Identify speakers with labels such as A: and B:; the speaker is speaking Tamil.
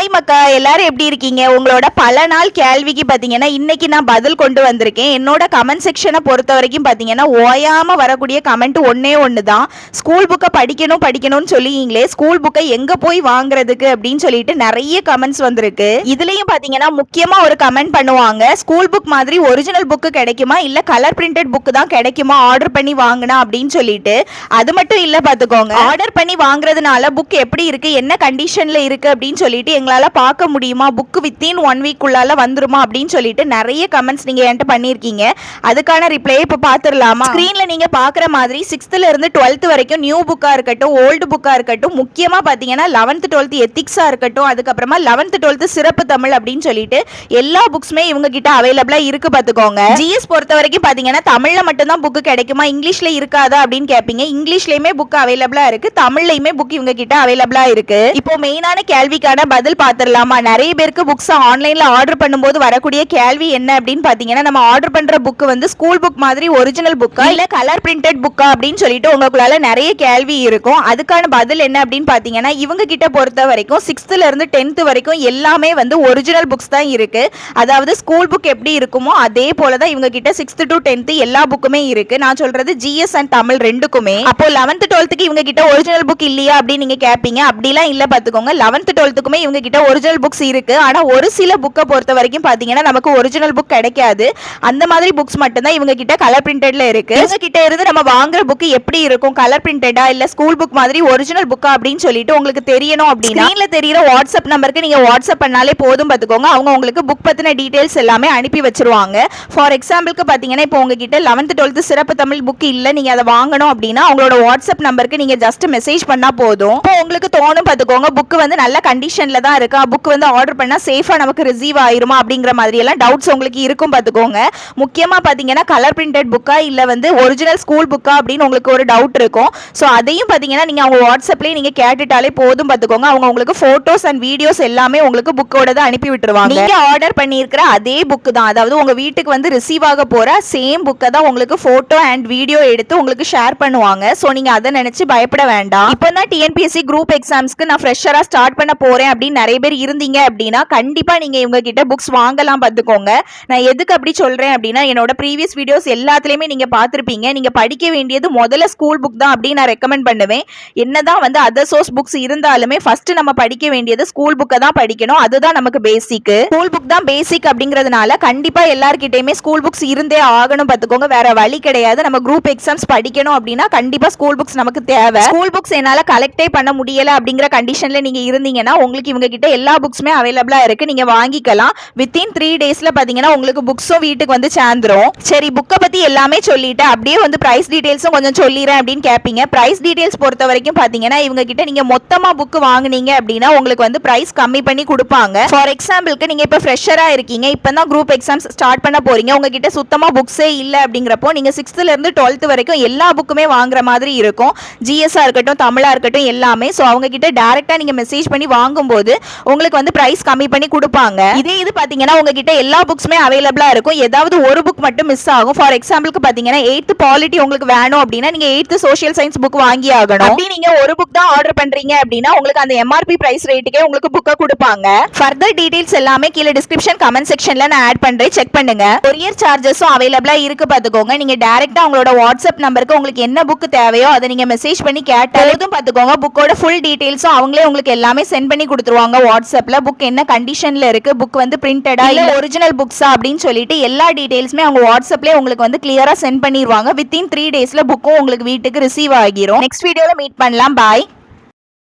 A: ஹாய் மக்கா, எல்லாரும் எப்படி இருக்கீங்க? உங்களோட பல நாள் கேள்விக்கு பாத்தீங்கன்னா இன்னைக்கு நான் பதில் கொண்டு வந்திருக்கேன். என்னோட கமெண்ட் செக்ஷனை பொறுத்த வரைக்கும் பாத்தீங்கன்னா ஓயாம வரக்கூடிய கமெண்ட் ஒன்னே ஒண்ணுதான். ஸ்கூல் புக்கை படிக்கணும்னு சொல்லிங்களே, ஸ்கூல் புக்கை எங்க போய் வாங்குறதுக்கு அப்படின்னு சொல்லிட்டு நிறைய கமெண்ட்ஸ் வந்திருக்கு. இதுலயும் பாத்தீங்கன்னா முக்கியமா ஒரு கமெண்ட் பண்ணுவாங்க, ஸ்கூல் புக் மாதிரி ஒரிஜினல் புக்கு கிடைக்குமா இல்ல கலர் பிரிண்டட் புக் தான் கிடைக்குமா ஆர்டர் பண்ணி வாங்கினா அப்படின்னு சொல்லிட்டு. அது மட்டும் இல்ல பாத்துக்கோங்க, ஆர்டர் பண்ணி வாங்குறதுனால புக் எப்படி இருக்கு, என்ன கண்டிஷன்ல இருக்கு அப்படின்னு சொல்லிட்டு எங்களால பார்க்க முடியுமா, புக் வித்தின் 1 வீக் குள்ளால வந்துருமா அப்படின்னு சொல்லிட்டு நிறைய கமெண்ட்ஸ் நீங்க என்கிட்ட பண்ணிருக்கீங்க. அதுக்கான ரிப்ளை இப்ப பாத்துடலாமா? ஸ்கிரீன்ல நீங்க பாக்குற மாதிரி 6th இருந்து 12th வரைக்கும் நியூ புக்கா இருக்கட்டும், ஓல்டு புக்கா இருக்கட்டும், முக்கியமா பாத்தீங்கன்னா 11th 12th எத்திக்ஸா இருக்கட்டும், அதுக்கப்புறமா 11th 12th சிறப்பு தமிழ் அப்படின்னு சொல்லிட்டு எல்லா புக்ஸுமே இவங்க கிட்ட அவைலபிளா இருக்கு பாத்துக்கோங்க. ஜிஎஸ் பொறுத்த வரைக்கும் பாத்தீங்கன்னா தமிழ்ல மட்டும் தான் புக் கிடைக்குமா, இங்கிலீஷ்ல இருக்காதா அப்படின்னு கேட்பீங்க. இங்கிலீஷ்லயுமே புக் அவைலபிளா இருக்கு, தமிழ்லயுமே புக் இவங்க கிட்ட அவைலபிளா இருக்கு. இப்போ மெயினான கேள்விக்கான பதில் பாத்துடலாமா? நிறைய பேருக்கு புக்ஸ் ஆன்லைன்ல ஆர்டர் பண்ணும்போது வரக்கூடிய கேள்வி என்ன அப்படின்னு பாத்தீங்கன்னா, நம்ம ஆர்டர் பண்ற புக் வந்து ஸ்கூல் புக் மாதிரி ஒரிஜினல் புக்கா இல்ல கலர் பிரிண்டட் புக்கா அப்படின்னு சொல்லிட்டு உங்களுக்குள்ள நிறைய கேள்வி இருக்கும். அதுக்கான பதில் என்ன அப்படின்னு பாத்தீங்கன்னா, இவங்க கிட்ட பொறுத்த வரைக்கும் 6th இருந்து 10th வரைக்கும் எல்லாமே வந்து ஒரிஜினல் புக்ஸ் தான் இருக்கு. அதாவது ஸ்கூல் புக் எப்படி இருக்குமோ அதே போலதான் இவங்க கிட்ட 6th to 10th எல்லா புக்குமே இருக்கு. நான் சொல்றது ஜிஎஸ் அண்ட் தமிழ் ரெண்டுக்குமே. அப்போ 11th 12th இவங்க கிட்ட ஒரிஜினல் புக் இல்லையா அப்படின்னு நீங்க கேட்பீங்க. அப்படிலாம் இல்ல பாத்துக்கோங்க, 11th 12th இவங்க கிட்ட ஒரிஜினல் புக்ஸ் இருக்கு. ஆனா ஒரு சில புக்கை பொறுத்த வரைக்கும் பாத்தீங்கன்னா நமக்கு ஒரிஜினல் புக் கிடைக்காது. அந்த மாதிரி புக்ஸ் மட்டும் தான் இவங்க கிட்ட கலர் பிரிண்டட்ல இருக்கு. இவங்க கிட்ட இருந்து நம்ம வாங்குற புக் எப்படி இருக்கும், கலர் பிரிண்டடா இல்ல ஸ்கூல் புக் மாதிரி ஒரிஜினல் புக்கா அப்படின்னு சொல்லிட்டு உங்களுக்கு தெரியணும் அப்படின்னா ஸ்கிரீன்ல தெரியுற வாட்ஸ்அப் நம்பருக்கு நீங்க வாட்ஸ்அப் பண்ணாலே போதும் பாத்துக்கோங்க. அவங்க உங்களுக்கு புக் பத்தின டீடைல்ஸ் எல்லாமே அனுப்பி வச்சிருவாங்க. ஃபார் எக்ஸாம்பிளுக்கு பாத்தீங்கன்னா இப்போ உங்ககிட்ட 11th 12th சிறப்பு தமிழ் புக் இல்ல, நீங்க அதை வாங்கணும் அப்படின்னா அவங்களோட வாட்ஸ்அப் நம்பருக்கு நீங்க ஜஸ்ட் மெசேஜ் பண்ணா போதும். இப்போ உங்களுக்கு தோணும் பாத்துக்கோங்க, புக் வந்து நல்ல கண்டிஷன்ல தான் இருக்கா, புக் வந்து ஆர்டர் பண்ணா சேஃபா நமக்கு ரிசீவ் ஆயிருமா அப்படிங்கிற மாதிரி எல்லாம் டவுட்ஸ் உங்களுக்கு இருக்கும் பாத்துக்கோங்க. முக்கியமா பாத்தீங்கன்னா கலர் பிரிண்டட் புக்கா இல்ல வந்து ஒரிஜினல் ஸ்கூல் புக்கா அப்படின்னு உங்களுக்கு ஒரு டவுட் இருக்கும். சோ அதையும் பாத்தீங்கன்னா நீங்க அவங்க வாட்ஸ்அப்லயே நீங்க கேட்டுட்டாலே போதும் பாத்துக்கோங்க. அவங்க உங்களுக்கு போட்டோஸ் அண்ட் வீடியோஸ் எல்லாமே உங்களுக்கு புக்கோட தான் அனுப்பி விட்டுருவாங்க. நீங்க ஆர்டர் பண்ணியிருக்கிற அதே புக் தான், அதாவது உங்க வீட்டுக்கு வந்து ரிசீவ் ஆக போற சேம் புக்கை தான் உங்களுக்கு போட்டோ அண்ட் வீடியோ எடுத்து உங்களுக்கு ஷேர் பண்ணுவாங்க. சோ நீங்க அதை நினைச்சு பயப்பட வேண்டாம். இப்போ தான் டிஎன்பிஎஸ்சி குரூப் எக்ஸாம்ஸ்க்கு நான் ஃப்ரெஷரா ஸ்டார்ட் பண்ண போறேன் அப்படின்னு நிறைய பேர் இருந்தீங்க அப்படின்னா கண்டிப்பா நீங்க இவங்க கிட்ட புக்ஸ் வாங்கலாம் பாத்துக்கோங்க. நான் எதுக்கு அப்படி சொல்றேன் அப்படின்னா, என்னோட ப்ரீவியஸ் வீடியோஸ் எல்லாத்துலயுமே நீங்க பாத்திருப்பீங்க, நீங்க படிக்க வேண்டியது முதல்ல ஸ்கூல் புக் தான் அப்படின்னு நான் ரெக்கமெண்ட் பண்ணுவேன். என்னதான் வந்து அதர் சோர்ஸ் புக்ஸ் இருந்தாலுமே ஃபர்ஸ்ட் நம்ம படிக்க வேண்டியது ஸ்கூல் புக்கை தான் படிக்கணும். அதுதான் நமக்கு பேசிக். ஸ்கூல் புக் தான் பேசிக் அப்படிங்கிறதுனால கண்டிப்பா எல்லார்கிட்டயுமே ஸ்கூல் புக்ஸ் இருந்தே ஆகணும் பாத்துக்கோங்க. வேற வழி கிடையாது. நம்ம குரூப் எக்ஸாம்ஸ் படிக்கணும் அப்படின்னா கண்டிப்பா ஸ்கூல் புக்ஸ் நமக்கு தேவை. ஸ்கூல் புக்ஸ் என்னால கலெக்டே பண்ண முடியல அப்படிங்கிற கண்டிஷன்ல நீங்க இருந்தீங்கன்னா உங்களுக்கு இவங்க கிட்ட எல்லா புக்ஸுமே அவைலபிளா இருக்கு, நீங்க வாங்கிக்கலாம். வித்தின் 3 டேஸ்ல பாத்தீங்கன்னா உங்களுக்கு புக்ஸும் வீட்டுக்கு வந்து சேர்ந்துரும். சரி, புக்கை பத்தி எல்லாமே சொல்லிட்டு அப்படியே வந்து பிரைஸ் டீடைல்ஸும் கொஞ்சம் சொல்லிடுறேன் அப்படின்னு கேட்பீங்க. பிரைஸ் டீடைல்ஸ் பொறுத்த வரைக்கும் பாத்தீங்கன்னா இவங்க கிட்ட நீங்க மொத்தமா புக் வாங்குனீங்க அப்படின்னா உங்களுக்கு வந்து பிரைஸ் கம்மி பண்ணி கொடுப்பாங்க. ஃபார் எக்ஸாம்பிளுக்கு நீங்க இப்ப ஃப்ரெஷரா இருக்கீங்க, இப்பதான் குரூப் எக்ஸாம்ஸ் ஸ்டார்ட் பண்ண போறீங்க, உங்ககிட்ட சுத்தமா புக்ஸே இல்ல அப்படிங்கிறப்போ நீங்க 6th இருந்து 12th வரைக்கும் எல்லா புக்குமே வாங்குற மாதிரி இருக்கும். ஜிஎஸ்ஆ இருக்கட்டும், தமிழா இருக்கட்டும் எல்லாமே. சோ அவங்க கிட்ட டைரக்டா நீங்க மெசேஜ் பண்ணி வாங்கும்போது உங்களுக்கு வந்து பிரைஸ் கம்மி பண்ணி கொடுப்பாங்க. இதே இது பாத்தீங்கன்னா உங்ககிட்ட எல்லா புக்ஸுமே அவைலபிளா இருக்கும், ஏதாவது ஒரு புக் மட்டும் மிஸ் ஆகும். ஃபார் எக்ஸாம்பிளுக்கு பாத்தீங்கன்னா 8th பாலிட்டி உங்களுக்கு வேணும் அப்படின்னா நீங்க 8th சோஷியல் சயின்ஸ் புக் வாங்கி ஆகணும். அப்படி நீங்க ஒரு புக் தான் ஆர்டர் பண்றீங்க அப்படின்னா உங்களுக்கு அந்த எம்ஆர்பி பிரைஸ் ரேட்டுக்கே உங்களுக்கு புக்கை கொடுப்பாங்க. ஃபர்தர் டீடைல்ஸ் எல்லாமே கீழே டிஸ்கிரிப்ஷன் கமெண்ட் செக்ஷன்ல நான் ஆட் பண்றேன், செக் பண்ணுங்க. கொரியர் சார்ஜஸும் அவைலபிளா இருக்கு பாத்துக்கோங்க. நீங்க டைரக்டா உங்களோட வாட்ஸ்அப் நம்பருக்கு உங்களுக்கு என்ன புக் தேவையோ அதை நீங்க மெசேஜ் பண்ணி கேட்டாலும் பாத்துக்கோங்க, புக்கோட ஃபுல் டீடைல்ஸும் அவங்களே உங்களுக்கு எல்லாமே சென்ட் பண்ணி கொடுத்துருவாங்க வாட்ஸ்அப்ல. புக் என்ன கண்டிஷன்ல இருக்கு, புக் வந்து பிரிண்டடா இல்ல ஒரிஜினல் புக்ஸா அப்படின்னு சொல்லிட்டு எல்லா டீடைல்ஸுமே அவங்க வாட்ஸ்அப்லயே உங்களுக்கு வந்து கிளியரா சென்ட் பண்ணிடுவாங்க. வித்தின் 3 டேஸ்ல புக்கும் உங்களுக்கு வீட்டுக்கு ரிசீவ் ஆகிரும். நெக்ஸ்ட் வீடியோல மீட் பண்ணலாம். பாய்.